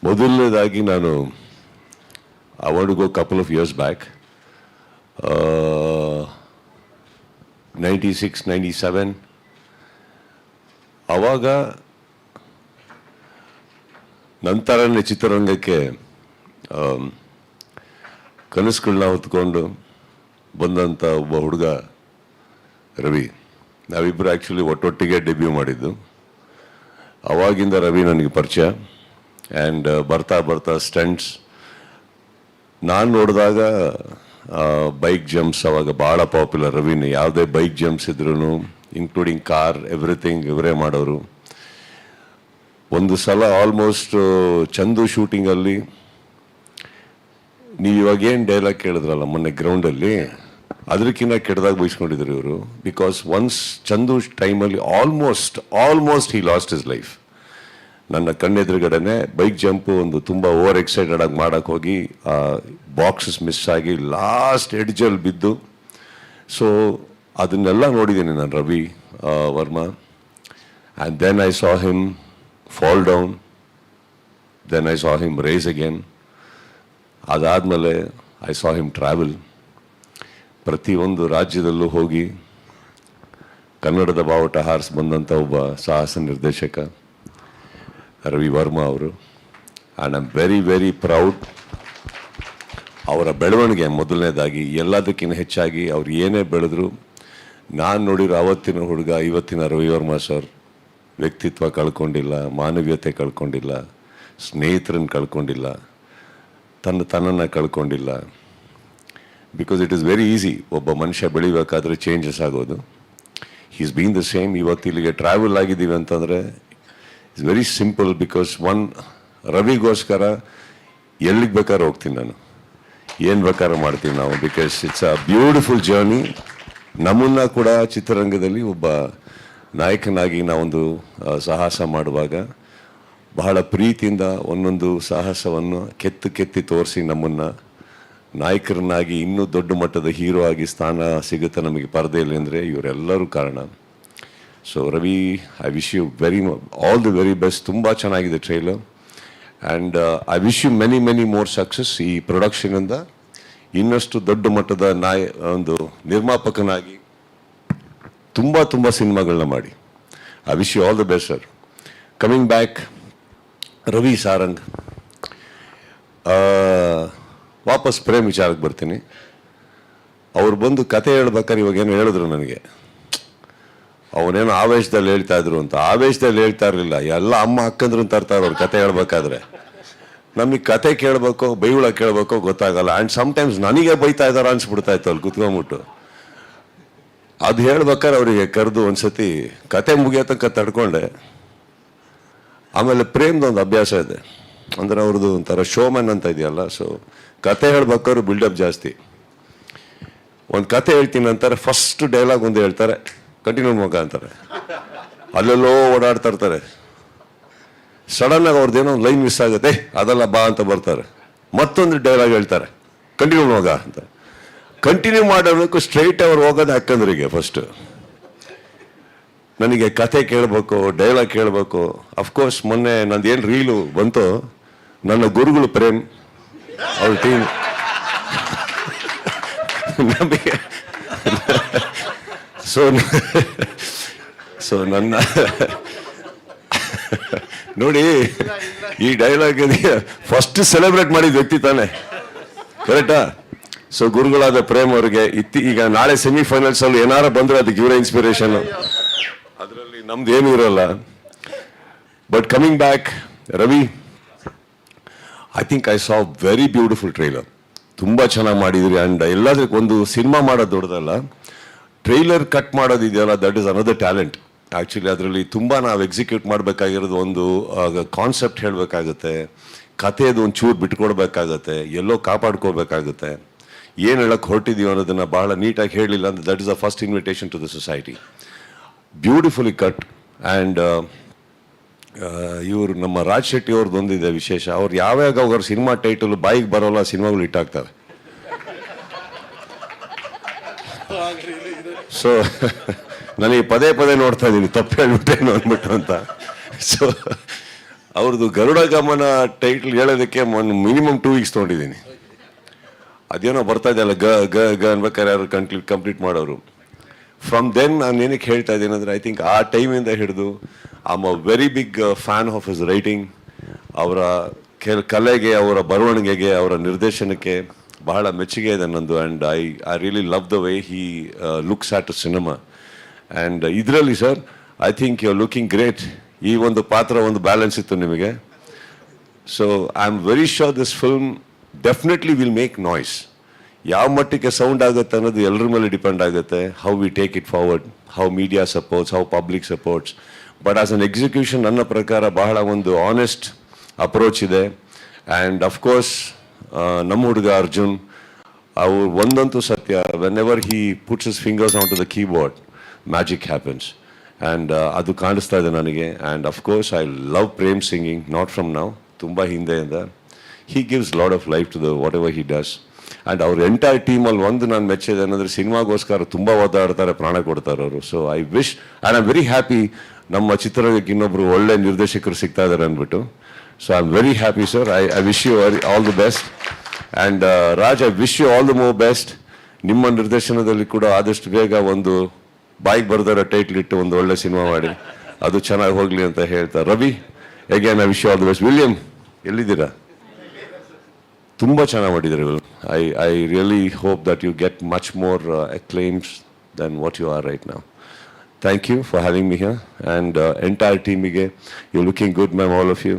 ಮೊದಲನೇದಾಗಿ ನಾನು I want to go a couple of years back, 96, 97. ಆವಾಗ ನಂತರನೇ ಚಿತ್ರರಂಗಕ್ಕೆ ಕನಸುಗಳನ್ನ ಹೊತ್ಕೊಂಡು ಬಂದಂಥ ಒಬ್ಬ ಹುಡುಗ ರವಿ. ನಾವಿಬ್ಬರು ಆ್ಯಕ್ಚುಲಿ ಒಟ್ಟೊಟ್ಟಿಗೆ ಡೆಬ್ಯೂ ಮಾಡಿದ್ದು. ಅವಾಗಿಂದ ರವಿ ನನಗೆ ಪರಿಚಯ. ಆ್ಯಂಡ್ ಬರ್ತಾ ಬರ್ತಾ ಸ್ಟಂಟ್ಸ್ ನಾನು ನೋಡಿದಾಗ ಬೈಕ್ ಜಂಪ್ಸ್ ಅವಾಗ ಭಾಳ ಪಾಪ್ಯುಲರ್. ರವಿನ ಯಾವುದೇ ಬೈಕ್ ಜಂಪ್ಸ್ ಇದ್ರೂ ಇನ್ಕ್ಲೂಡಿಂಗ್ ಕಾರ್ ಎವ್ರಿಥಿಂಗ್ ಇವರೇ ಮಾಡೋರು. ಒಂದು ಸಲ ಆಲ್ಮೋಸ್ಟ್ ಚಂದು ಶೂಟಿಂಗಲ್ಲಿ ನೀವು ಇವಾಗೇನು ಡೈಲಾಗ್ ಕೇಳಿದ್ರಲ್ಲ ಮೊನ್ನೆ ಗ್ರೌಂಡಲ್ಲಿ, ಅದಕ್ಕಿಂತ ಕೆಟ್ಟದಾಗ ಬಯಸ್ಕೊಂಡಿದ್ರು ಇವರು. ಬಿಕಾಸ್ ಒನ್ಸ್ ಚಂದು ಟೈಮಲ್ಲಿ almost he lost his life. ನನ್ನ ಕಣ್ಣೆದುರುಗಡೆನೆ ಬೈಕ್ ಜಂಪು ಒಂದು ತುಂಬ ಓವರ್ ಎಕ್ಸೈಟೆಡ್ ಆಗಿ ಮಾಡೋಕ್ಕೆ ಹೋಗಿ ಬಾಕ್ಸಸ್ ಮಿಸ್ ಆಗಿ ಲಾಸ್ಟ್ ಎಡ್ಜಲ್ಲಿ ಬಿದ್ದು. ಸೊ ಅದನ್ನೆಲ್ಲ ನೋಡಿದ್ದೀನಿ ನಾನು Ravi Varma. And then I saw him fall down, then I saw him rise again. ಅದಾದಮೇಲೆ ಐ ಸಾ ಹಿಮ್ ಟ್ರಾವೆಲ್. ಪ್ರತಿಯೊಂದು ರಾಜ್ಯದಲ್ಲೂ ಹೋಗಿ ಕನ್ನಡದ ಬಾವುಟ ಹಾರಿಸಿ ಬಂದಂಥ ಒಬ್ಬ ಸಾಹಸ ನಿರ್ದೇಶಕ ರವಿ ವರ್ಮಾ ಅವರು. And I am very very proud. ಅವರ ಬೆಳವಣಿಗೆ ಮೊದಲನೇದಾಗಿ ಎಲ್ಲದಕ್ಕಿಂತ ಹೆಚ್ಚಾಗಿ ಅವ್ರು ಏನೇ ಬೆಳೆದ್ರು, ನಾನು ನೋಡಿರೋ ಅವತ್ತಿನ ಹುಡುಗ ಇವತ್ತಿನ ರವಿ ವರ್ಮಾ ಸರ್ ವ್ಯಕ್ತಿತ್ವ ಕಳ್ಕೊಂಡಿಲ್ಲ, ಮಾನವೀಯತೆ ಕಳ್ಕೊಂಡಿಲ್ಲ, ಸ್ನೇಹಿತರನ್ನು ಕಳ್ಕೊಂಡಿಲ್ಲ, ತನ್ನನ್ನು ಕಳ್ಕೊಂಡಿಲ್ಲ. Because it is very easy ಒಬ್ಬ ಮನುಷ್ಯ ಬೆಳಿಬೇಕಾದ್ರೆ ಚೇಂಜಸ್ ಆಗೋದು. Is been the same. ಇವತ್ತು ಇಲ್ಲಿಗೆ ಟ್ರಾವೆಲ್ ಆಗಿದ್ದೀವಿ ಅಂತಂದರೆ ಇಟ್ಸ್ ವೆರಿ ಸಿಂಪಲ್. ಬಿಕಾಸ್ ರವಿಗೋಸ್ಕರ ಎಲ್ಲಿಗೆ ಬೇಕಾದ್ರೆ ಹೋಗ್ತೀನಿ ನಾನು, ಏನು ಬೇಕಾದ್ರೆ ಮಾಡ್ತೀವಿ ನಾವು. Because it's a beautiful journey. ನಮ್ಮನ್ನು ಕೂಡ ಚಿತ್ರರಂಗದಲ್ಲಿ ಒಬ್ಬ ನಾಯಕನಾಗಿ ನಾವೊಂದು ಸಾಹಸ ಮಾಡುವಾಗ ಬಹಳ ಪ್ರೀತಿಯಿಂದ ಒಂದೊಂದು ಸಾಹಸವನ್ನು ಕೆತ್ತಿ ತೋರಿಸಿ ನಮ್ಮನ್ನು ನಾಯಕರನ್ನಾಗಿ ಇನ್ನೂ ದೊಡ್ಡ ಮಟ್ಟದ ಹೀರೋ ಆಗಿ ಸ್ಥಾನ ಸಿಗುತ್ತೆ ನಮಗೆ ಪರದೆಯಲ್ಲಿ ಅಂದರೆ ಇವರೆಲ್ಲರೂ ಕಾರಣ. So Ravi, I wish you all the very best. ತುಂಬ ಚೆನ್ನಾಗಿದೆ trailer. And I wish you many more success. ಈ ಪ್ರೊಡಕ್ಷನಿಂದ ಇನ್ನಷ್ಟು ದೊಡ್ಡ ಮಟ್ಟದ ಒಂದು ನಿರ್ಮಾಪಕನಾಗಿ ತುಂಬ ಸಿನಿಮಾಗಳನ್ನ ಮಾಡಿ. I wish you all the best sir. Coming back, Ravi Sarang, ವಾಪಸ್ ಪ್ರೇಮ್ ವಿಚಾರಕ್ಕೆ ಬರ್ತೀನಿ. ಅವ್ರು ಬಂದು ಕತೆ ಹೇಳ್ಬೇಕಾದ್ರೆ ಇವಾಗೇನು ಹೇಳಿದ್ರು ನನಗೆ, ಅವನೇನೋ ಆವೇಶದಲ್ಲಿ ಹೇಳ್ತಾ ಇದ್ರು ಅಂತ. ಆವೇಶದಲ್ಲಿ ಹೇಳ್ತಾ ಇರಲಿಲ್ಲ, ಎಲ್ಲ ಅಮ್ಮ ಅಕ್ಕಂದ್ರು ತರ್ತಾರೆ ಅವ್ರು ಕತೆ ಹೇಳ್ಬೇಕಾದ್ರೆ. ನಮಗೆ ಕತೆ ಕೇಳಬೇಕೋ ಬೈಗುಳ ಕೇಳಬೇಕೋ ಗೊತ್ತಾಗಲ್ಲ. ಆ್ಯಂಡ್ ಸಮ್ಟೈಮ್ಸ್ ನನಗೆ ಬೈತಾ ಇದ್ದಾರೆ ಅನ್ಸ್ಬಿಡ್ತಾ ಇತ್ತು ಅಲ್ಲಿ ಕುತ್ಕೊಂಡ್ಬಿಟ್ಟು. ಅದು ಹೇಳ್ಬೇಕಾದ್ರೆ ಅವರಿಗೆ ಕರೆದು ಒಂದ್ಸತಿ ಕತೆ ಮುಗಿಯೋ ತನಕ ತಡ್ಕೊಂಡೆ. ಆಮೇಲೆ ಪ್ರೇಮ್ದೊಂದು ಅಭ್ಯಾಸ ಇದೆ, ಅಂದರೆ ಅವ್ರದ್ದು ಒಂಥರ ಶೋಮನ್ ಅಂತ ಇದೆಯಲ್ಲ. ಸೊ ಕತೆ ಹೇಳ್ಬೇಕಾದ್ರು ಬಿಲ್ಡಪ್ ಜಾಸ್ತಿ. ಒಂದು ಕತೆ ಹೇಳ್ತೀನಿ ಅಂತಾರೆ, ಫಸ್ಟ್ ಡೈಲಾಗ್ ಒಂದು ಹೇಳ್ತಾರೆ, ಕಂಟಿನ್ಯೂ ಮಗ ಅಂತಾರೆ. ಅಲ್ಲೆಲ್ಲೋ ಓಡಾಡ್ತಾ ಇರ್ತಾರೆ. ಸಡನ್ನಾಗಿ ಅವ್ರದ್ದೇನೋ ಒಂದು ಲೈನ್ ಮಿಸ್ ಆಗುತ್ತೆ, ಅದೆಲ್ಲ ಬಾ ಅಂತ ಬರ್ತಾರೆ. ಮತ್ತೊಂದು ಡೈಲಾಗ್ ಹೇಳ್ತಾರೆ, ಕಂಟಿನ್ಯೂ ಮಗ ಅಂತ. ಕಂಟಿನ್ಯೂ ಮಾಡಬೇಕು, ಸ್ಟ್ರೈಟ್ ಅವ್ರು ಹೋಗೋದು ಅಕ್ಕಂದ್ರಿಗೆ ಫಸ್ಟ್. ನನಗೆ ಕತೆ ಕೇಳಬೇಕು, ಡೈಲಾಗ್ ಕೇಳಬೇಕು. ಅಫ್ಕೋರ್ಸ್ ಮೊನ್ನೆ ನಂದು ಏನು ರೀಲು ಬಂತು, ನನ್ನ ಗುರುಗಳು ಪ್ರೇಮ್ ಅವ್ರ ಟೀಮ್ ನಮಗೆ ಸೊ ನನ್ನ ನೋಡಿ, ಈ ಡೈಲಾಗ್ ಫಸ್ಟ್ ಸೆಲೆಬ್ರೇಟ್ ಮಾಡಿದ ವ್ಯಕ್ತಿ ತಾನೆ, ಕರೆಕ್ಟಾ? ಸೊ ಗುರುಗಳಾದ ಪ್ರೇಮ್ ಅವ್ರಿಗೆ ಈಗ ನಾಳೆ ಸೆಮಿಫೈನಲ್ಸ್ ಅಲ್ಲಿ ಏನಾರ ಬಂದ್ರೆ ಅದಕ್ಕೆ ಇವರೇ ಇನ್ಸ್ಪಿರೇಷನ್. ಅದರಲ್ಲಿ ನಮ್ದು ಏನೂ ಇರೋಲ್ಲ. But coming back, Ravi, I think I saw very beautiful trailer. ತುಂಬ ಚೆನ್ನಾಗಿ ಮಾಡಿದ್ರಿ. ಆ್ಯಂಡ್ ಎಲ್ಲದಕ್ಕೆ ಒಂದು ಸಿನಿಮಾ ಮಾಡೋದು ದೊಡ್ಡದಲ್ಲ, ಟ್ರೈಲರ್ ಕಟ್ ಮಾಡೋದಿದೆಯಲ್ಲ, that is another talent. Actually ಅದರಲ್ಲಿ ತುಂಬ ನಾವು ಎಕ್ಸಿಕ್ಯೂಟ್ ಮಾಡಬೇಕಾಗಿರೋದು, ಒಂದು ಕಾನ್ಸೆಪ್ಟ್ ಹೇಳಬೇಕಾಗುತ್ತೆ, ಕಥೆದು ಒಂದು ಚೂರು ಬಿಟ್ಕೊಡ್ಬೇಕಾಗತ್ತೆ, ಎಲ್ಲೋ ಕಾಪಾಡ್ಕೋಬೇಕಾಗುತ್ತೆ. ಏನು ಹೇಳಕ್ಕೆ ಹೊರಟಿದ್ದೀವಿ ಅನ್ನೋದನ್ನು ಬಹಳ ನೀಟಾಗಿ ಹೇಳಲಿಲ್ಲ ಅಂದರೆ that is the first invitation to the society. Beautifully cut. And ಇವರು ನಮ್ಮ ರಾಜ್ ಶೆಟ್ಟಿ ಅವ್ರದ್ದು ಒಂದಿದೆ ವಿಶೇಷ. ಅವ್ರು ಯಾವಾಗ ಅವ್ರ ಸಿನಿಮಾ ಟೈಟಲ್ ಬಾಯಿಗೆ ಬರೋಲ್ಲ, ಸಿನಿಮಾಗಳು ಹಿಟ್ಟಾಗ್ತವೆ. ಸೊ ನನಗೆ ಪದೇ ಪದೇ ನೋಡ್ತಾ ಇದ್ದೀನಿ ತಪ್ಪು ಹೇಳ್ಬಿಟ್ಟೇನು ಅಂದ್ಬಿಟ್ಟು ಅಂತ. ಸೊ ಅವ್ರದ್ದು ಗರುಡ ಗಮನ ಟೈಟ್ಲ್ ಹೇಳೋದಕ್ಕೆ ಮಿನಿಮಮ್ 2 weeks ತೊಗೊಂಡಿದ್ದೀನಿ. ಅದೇನೋ ಬರ್ತಾ ಇದೆಯಲ್ಲ ಗ ಅನ್ಬೇಕಾದ್ರೆ ಯಾರು ಕಂಪ್ಲೀಟ್ ಮಾಡೋರು. ಫ್ರಮ್ ದೆನ್ ನಾನು ಏನಕ್ಕೆ ಹೇಳ್ತಾ ಇದ್ದೀನಿ ಅಂದರೆ, ಐ ಥಿಂಕ್ ಆ ಟೈಮಿಂದ ಹಿಡಿದು I am a very big fan of his writing. ಅವರ ಕಲೆಗೆ, ಅವರ ಬರವಣಿಗೆಗೆ, ಅವರ ನಿರ್ದೇಶನಕ್ಕೆ ಬಹಳ ಮೆಚ್ಚುಗೆ ಇದೆ ನಂದು. And I really love the way he looks at a cinema. And ಇದರಲ್ಲಿ sir I think you are looking great. ಈ ಒಂದು ಪಾತ್ರ ಒಂದು ಬ್ಯಾಲೆನ್ಸ್ ಇತ್ತು ನಿಮಗೆ. So I am very sure this film definitely will make noise. ಯಾವ ಮಟ್ಟಿಗೆ sound ಆಗುತ್ತೆ ಅನ್ನೋದು ಎಲ್ಲರ ಮೇಲೆ ಡಿಪೆಂಡ್ ಆಗುತ್ತೆ. How we take it forward, how media supports, how public supports. But as an execution ನನ್ನ ಪ್ರಕಾರ ಬಹಳ ಒಂದು ಆನೆಸ್ಟ್ ಅಪ್ರೋಚ್ ಇದೆ. ಆ್ಯಂಡ್ ಅಫ್ಕೋರ್ಸ್ ನಮ್ಮ ಹುಡುಗ ಅರ್ಜುನ್, ಅವ್ರು ಒಂದಂತೂ ಸತ್ಯ, when ever he puts his fingers on to the keyboard, magic happens. And ಅದು ಕಾಣಿಸ್ತಾ ಇದೆ ನನಗೆ. And of course I love Prem singing, not from now, ತುಂಬ ಹಿಂದೆಯಿಂದ. He gives lot of life to the what ever he does. And ಅವ್ರ entire ಟೀಮಲ್ಲಿ ಒಂದು ನಾನು ಮೆಚ್ಚಿದೆ ಅನ್ನೋದ್ರೆ, ಸಿನಿಮಾಗೋಸ್ಕರ ತುಂಬ ಓದಾಡ್ತಾರೆ, ಪ್ರಾಣ ಕೊಡ್ತಾರೆ ಅವರು. So I wish and I am very happy ನಮ್ಮ ಚಿತ್ರರಂಗಕ್ಕೆ ಇನ್ನೊಬ್ರು ಒಳ್ಳೆ ನಿರ್ದೇಶಕರು ಸಿಗ್ತಾ ಇದ್ದಾರೆ ಅಂದ್ಬಿಟ್ಟು. So I am very happy sir. I wish you all the best. And Raj, I wish you all the more best. ನಿಮ್ಮ ನಿರ್ದೇಶನದಲ್ಲಿ ಕೂಡ ಆದಷ್ಟು ಬೇಗ ಒಂದು ಬಾಯಿಗೆ ಬರ್ದಾರ ಟೈಟ್ಲ್ ಇಟ್ಟು ಒಂದು ಒಳ್ಳೆ ಸಿನಿಮಾ ಮಾಡಿ ಅದು ಚೆನ್ನಾಗಿ ಹೋಗಲಿ ಅಂತ ಹೇಳ್ತಾ, Ravi again I wish you all the best. William ಎಲ್ಲಿದ್ದೀರಾ? ತುಂಬ ಚೆನ್ನಾಗಿ ಮಾಡಿದ್ದೀರಿ. I really hope that you get much more acclaims than what you are right now. Thank you for having me here. And entire teamige, you're looking good, ma'am, all of you.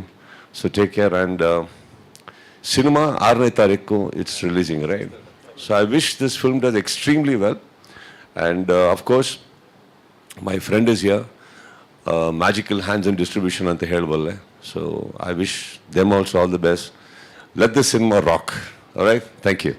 So take care. And cinema 6ನೇ ತಾರೀಕು it's releasing, right? So I wish this film does extremely well. And of course, my friend is here, Magical Hands and Distribution anta helballe. So I wish them also all the best. Let the cinema rock. All right? Thank you.